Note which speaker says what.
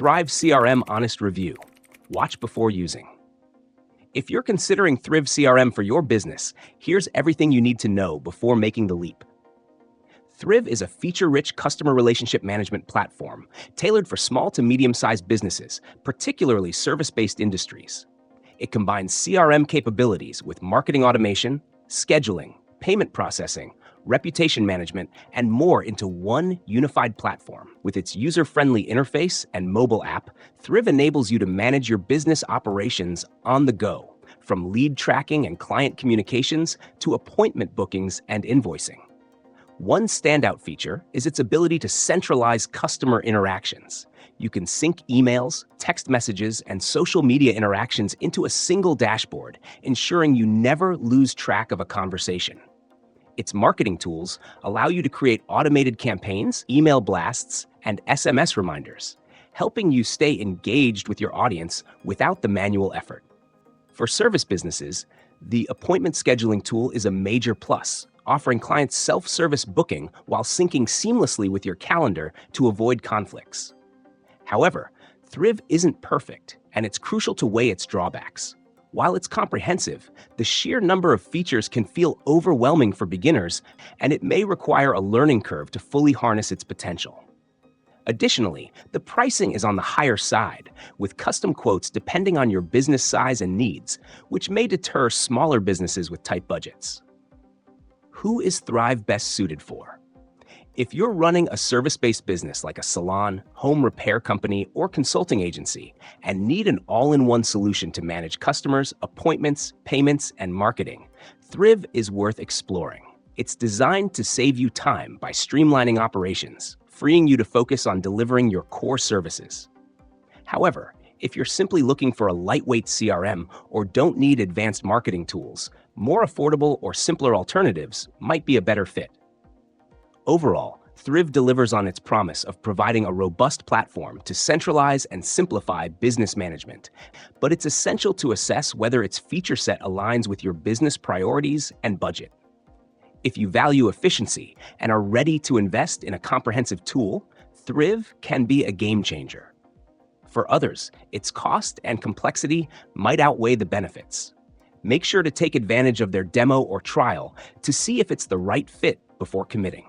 Speaker 1: Thryv CRM Honest Review. Watch before using. If you're considering Thryv CRM for your business, here's everything you need to know before making the leap. Thryv is a feature-rich customer relationship management platform tailored for small to medium-sized businesses, particularly service-based industries. It combines CRM capabilities with marketing automation, scheduling, payment processing, reputation management, and more into one unified platform. With its user-friendly interface and mobile app, Thryv enables you to manage your business operations on the go, from lead tracking and client communications to appointment bookings and invoicing. One standout feature is its ability to centralize customer interactions. You can sync emails, text messages, and social media interactions into a single dashboard, ensuring you never lose track of a conversation. Its marketing tools allow you to create automated campaigns, email blasts, and SMS reminders, helping you stay engaged with your audience without the manual effort. For service businesses, the appointment scheduling tool is a major plus, offering clients self-service booking while syncing seamlessly with your calendar to avoid conflicts. However, Thryv isn't perfect, and it's crucial to weigh its drawbacks. While it's comprehensive, the sheer number of features can feel overwhelming for beginners, and it may require a learning curve to fully harness its potential. Additionally, the pricing is on the higher side, with custom quotes depending on your business size and needs, which may deter smaller businesses with tight budgets. Who is Thryv best suited for? If you're running a service-based business like a salon, home repair company, or consulting agency and need an all-in-one solution to manage customers, appointments, payments, and marketing, Thryv is worth exploring. It's designed to save you time by streamlining operations, freeing you to focus on delivering your core services. However, if you're simply looking for a lightweight CRM or don't need advanced marketing tools, more affordable or simpler alternatives might be a better fit. Overall, Thryv delivers on its promise of providing a robust platform to centralize and simplify business management, but it's essential to assess whether its feature set aligns with your business priorities and budget. If you value efficiency and are ready to invest in a comprehensive tool, Thryv can be a game changer. For others, its cost and complexity might outweigh the benefits. Make sure to take advantage of their demo or trial to see if it's the right fit before committing.